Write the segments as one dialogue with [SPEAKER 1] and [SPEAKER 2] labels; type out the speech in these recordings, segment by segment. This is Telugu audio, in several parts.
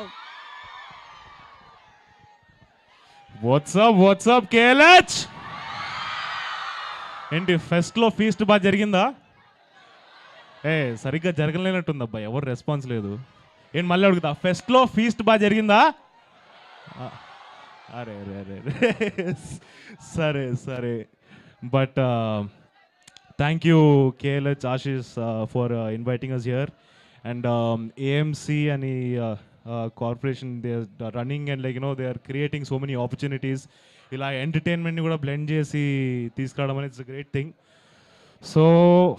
[SPEAKER 1] వావ్.
[SPEAKER 2] వాట్సాప్ కేఎల్హెచ్ ఏంటి ఫెస్ట్లో ఫీస్ట్ బాగా జరిగిందా? సరిగ్గా జరగలేనట్టుంది అబ్బా, ఎవరు రెస్పాన్స్ లేదు. ఏంటి మళ్ళీ అడుగుతా, ఫెస్ట్లో ఫీస్ట్ బాగా జరిగిందా? అరే అరే అరే సరే సరే. But thank you KLH Ashish for inviting us here. And AMC అని corporation they are running and like they are creating so many opportunities. ఇలా ఎంటర్టైన్మెంట్ని కూడా బ్లెండ్ చేసి తీసుకురావడం అనేది it's a great thing. So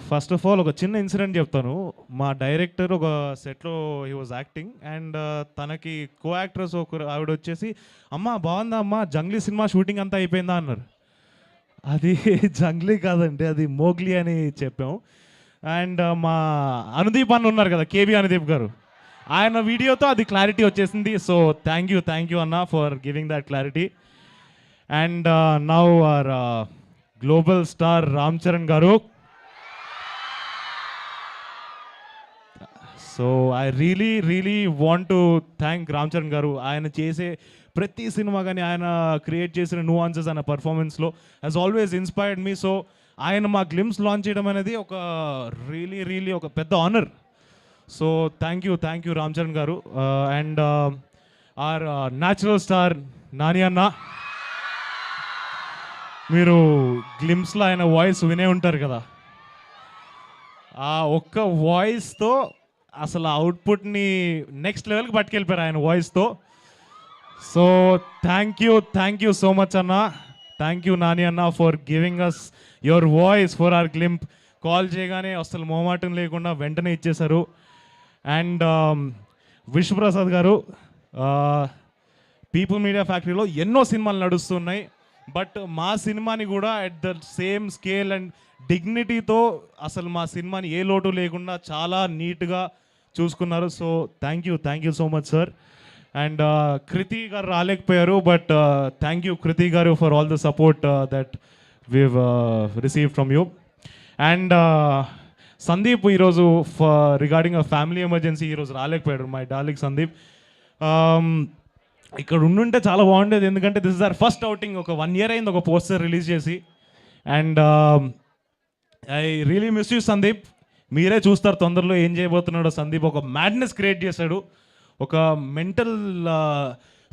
[SPEAKER 2] first of all ఒక చిన్న ఇన్సిడెంట్ చెప్తాను. మా డైరెక్టర్ ఒక సెట్లో హీ వాజ్ యాక్టింగ్ అండ్ తనకి కో యాక్టర్స్ ఒక ఆవిడ వచ్చేసి, అమ్మ బాగుందా అమ్మ, జంగ్లీ సినిమా షూటింగ్ అంతా అయిపోయిందా అన్నారు. అది జంగ్లీ కాదండి, అది మోగ్లీ అని చెప్పాం. అండ్ మా అనుదీప్ అన్న ఉన్నారు కదా, కేబీ అనుదీప్ గారు, ఆయన వీడియోతో అది క్లారిటీ వచ్చేసింది. సో థ్యాంక్ యూ అన్న for giving that clarity. And now our global star Ram Charan garu. So I really want to thank Ram Charan garu. ఆయన చేసే ప్రతి సినిమా కానీ ఆయన క్రియేట్ చేసిన nuances ఆయన పర్ఫార్మెన్స్లో has always inspired me. So ఆయన మా గ్లిమ్స్ లాంచ్ చేయడం అనేది ఒక రియలీ ఒక పెద్ద honour. So thank you Ram Charan garu. And our natural star Nani అన్న, మీరు గ్లిమ్స్లో ఆయన వాయిస్ వినే ఉంటారు కదా, ఆ ఒక్క వాయిస్తో అసలు అవుట్పుట్ని నెక్స్ట్ లెవెల్కి పట్టుకెళ్ళిపోయారు ఆయన వాయిస్తో. So thank you so much అన్న. థ్యాంక్ యూ నాని అన్న for giving us your voice for our glimpse. Call చేయగానే అసలు మొహమాటం లేకుండా వెంటనే ఇచ్చేశారు. అండ్ విశ్వప్రసాద్ గారు, పీపుల్ మీడియా ఫ్యాక్టరీలో ఎన్నో సినిమాలు నడుస్తున్నాయి, బట్ మా సినిమాని కూడా at the same scale and డిగ్నిటీతో అసలు మా సినిమాని ఏ లోటు లేకుండా చాలా నీట్గా చూసుకున్నారు. So thank you so much sir. And Kriti garu రాలేకపోయారు, but thank you Kriti garu for all the support that we've receive from you. And Sandeep ఈరోజు రిగార్డింగ్ అ ఫ్యామిలీ ఎమర్జెన్సీ ఈరోజు రాలేకపోయాడు, మై డార్లింగ్ సందీప్. ఇక్కడ ఉండుంటే చాలా బాగుండేది, ఎందుకంటే this is our first outing. ఒక 1 year అయింది ఒక పోస్టర్ రిలీజ్ చేసి. And I really miss you Sandeep. మీరే చూస్తారు తొందరలో ఏం చేయబోతున్నాడో. సందీప్ ఒక మ్యాడ్నెస్ క్రియేట్ చేశాడు, ఒక మెంటల్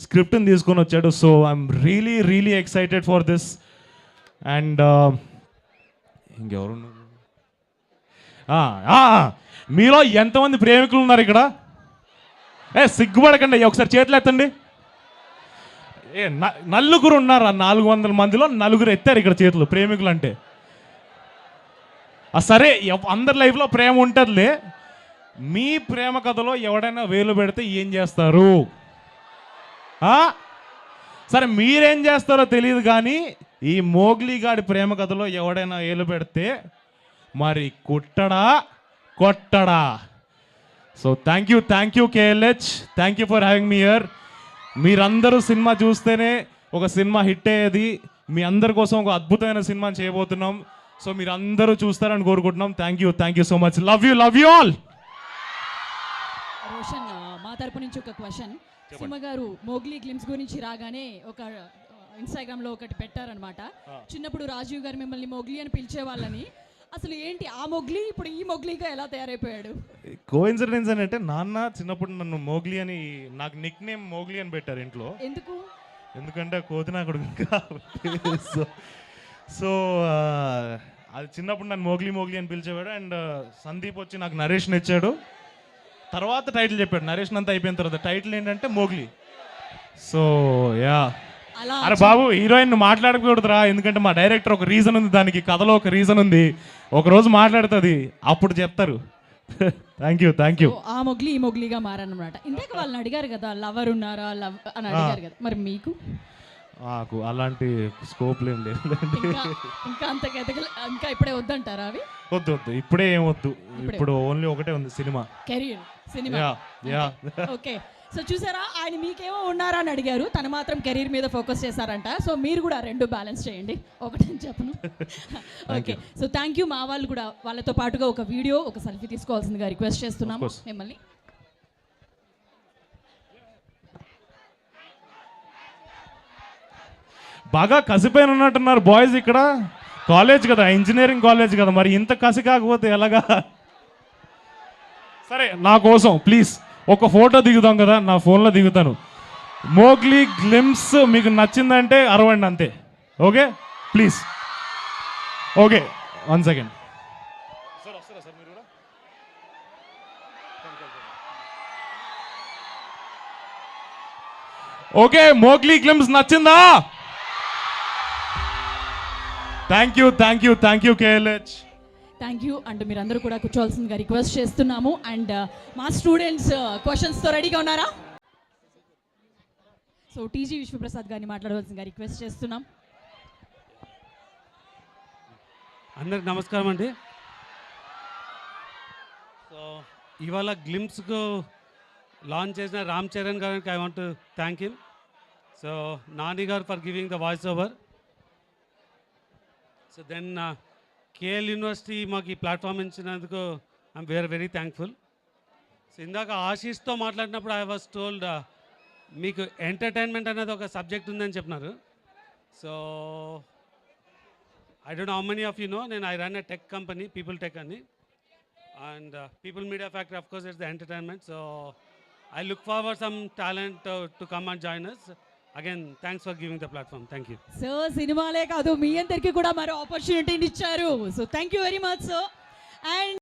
[SPEAKER 2] స్క్రిప్ట్ని తీసుకొని వచ్చాడు. So I'm really excited for this. And ఇంకెవరు మీలో ఎంతమంది ప్రేమికులు ఉన్నారు ఇక్కడ? సిగ్గుపడకండి, ఒకసారి చేతులు ఎత్తండి. నలుగురు ఉన్నారు, 400 మందిలో 4 ఎత్తారు ఇక్కడ చేతులు ప్రేమికులు అంటే. సరే, అందరి లైఫ్లో ప్రేమ ఉంటుందిలే. మీ ప్రేమ కథలో ఎవడైనా వేలు పెడితే ఏం చేస్తారు? సరే మీరేం చేస్తారో తెలియదు, కానీ ఈ మోగ్లీ గాడి ప్రేమ కథలో ఎవడైనా వేలు పెడితే మరి కొట్టడా? So thank you KLH, thank you for having me here. మీరందరూ సినిమా చూస్తేనే ఒక సినిమా హిట్ అయ్యేది. మీ అందరి కోసం ఒక అద్భుతమైన సినిమా చేయబోతున్నాం. సో మీరు అందరూ చూస్తారని కోరుకుంటున్నాం. Thank you so much. Love you all.
[SPEAKER 1] Roshan, మా తరపు నుంచి ఒక క్వశ్చన్. సింహ గారు మోగ్లీ గ్లిమ్స్ గురించి రాగానే ఒక ఇన్స్టాగ్రామ్లో ఒకటి పెట్టారనమాట. చిన్నప్పుడు రాజీవ్ గారు మిమ్మల్ని మోగ్లీ అని పిలిచేవాళ్ళని. అసలు ఏంటి ఆ మొగ్లీ ఇప్పుడు ఈ మొగ్లీగా ఎలా తయారైపోయాడు?
[SPEAKER 2] కోఇన్సిడెన్స్ అని అంటే, నాన్న చిన్నప్పుడు నన్ను మోగ్లీ అని, నాకు నిక్ నేమ్ మోగ్లీ అని పెట్టారు ఇంట్లో. ఎందుకంటే కోతినా కొడుకు. సో అది చిన్నప్పుడు నన్ను మోగ్లీ అని పిలిచేవాడు. అండ్ సందీప్ వచ్చి నాకు నరేష్ని ఇచ్చాడు. తర్వాత టైటిల్ చెప్పాడు, నరేష్ అంతా అయిపోయిన తర్వాత టైటిల్ ఏంటంటే మోగ్లీ. సో యా, అరే బాబు హీరోయిన్ మాట్లాడకూడదురా, ఎందుకంటే మా డైరెక్టర్ ఒక రీజన్ ఉంది, దానికి కథలో ఒక రీజన్ ఉంది, ఒకరోజు మాట్లాడుతుంది, అప్పుడు చెప్తారు. Thank you.
[SPEAKER 1] ఆ మొగ్లీ ఈ మొగ్లీగా మారన్నమాట. ఇందాక వాళ్ళని అడిగారు కదా, లవర్ ఉన్నారా అని అడిగారు కదా, మరి మీకు?
[SPEAKER 2] నాకు అలాంటి స్కోప్ ఏం లేదు.
[SPEAKER 1] ఇంకా ఇప్పుడే వద్దంటారా అవి?
[SPEAKER 2] వద్దు, ఇప్పుడే ఏం వద్దు. ఇప్పుడు ఓన్లీ ఒకటే ఉంది, సినిమా.
[SPEAKER 1] ఓకే. సో చూసారా, ఆయన మీకేమో ఉన్నారా అని అడిగారు, తను మాత్రం కెరీర్ మీద ఫోకస్ చేశారంట. సో మీరు కూడా 2 బ్యాలెన్స్ చేయండి, ఒకటని చెప్పను. Okay, so thank you. మా వాళ్ళు కూడా వాళ్ళతో పాటుగా ఒక వీడియో, ఒక సెల్ఫీ తీసుకోవాల్సిందిగా రిక్వెస్ట్ చేస్తున్నాము మిమ్మల్ని.
[SPEAKER 2] బాగా కసిపోయిన ఉన్నట్టున్నారు బాయ్స్ ఇక్కడ. కాలేజ్ కదా, ఇంజనీరింగ్ కాలేజ్ కదా, మరి ఇంత కసి కాకపోతే ఎలాగా? సరే, నా కోసం ప్లీజ్ ఒక ఫోటో దిగుతాం కదా, నా ఫోన్లో దిగుతాను. మోగ్లీ గ్లిమ్స్ మీకు నచ్చిందంటే అరవండి అంతే. Okay please. Okay 1 second. Okay, Mowgli glimpse నచ్చిందా? Thank you KLH.
[SPEAKER 1] Thank you. And మీరందరూ కూడా కూర్చోవాల్సిందిగా రిక్వెస్ట్ చేస్తున్నాము. అండ్ మా స్టూడెంట్స్ క్వశ్చన్స్తో రెడీగా ఉన్నారా? సో టీజీ విశ్వప్రసాద్ గారిని మాట్లాడవలసిందిగా రిక్వెస్ట్ చేస్తున్నాం.
[SPEAKER 3] అందరికి నమస్కారం అండి. సో ఇవాళ గ్లిమ్స్కు లాంచ్ చేసిన రామ్ చరణ్ గారికి I want to thank him. So Nani garu for giving the voice over. So then KL university మాకు ఈ ప్లాట్ఫామ్ ఇచ్చినందుకు ఐఎమ్ వెరీ థ్యాంక్ఫుల్. సో ఇందాక ఆశీష్తో మాట్లాడినప్పుడు ఐ వాజ్ టోల్డ్ మీకు ఎంటర్టైన్మెంట్ అనేది ఒక సబ్జెక్ట్ ఉందని చెప్పినారు. So I don't know how many of you know, then I run a tech company, People Tech అని. And People Media Factory, of course, it's the entertainment. So I look forward some talent to come and join us. Again, thanks for giving the platform. Thank you.
[SPEAKER 1] So సినిమాలే కాదు, మీ అందరికీ కూడా మరో ఆపర్చునిటీని ఇచ్చారు. So thank you very much sir. And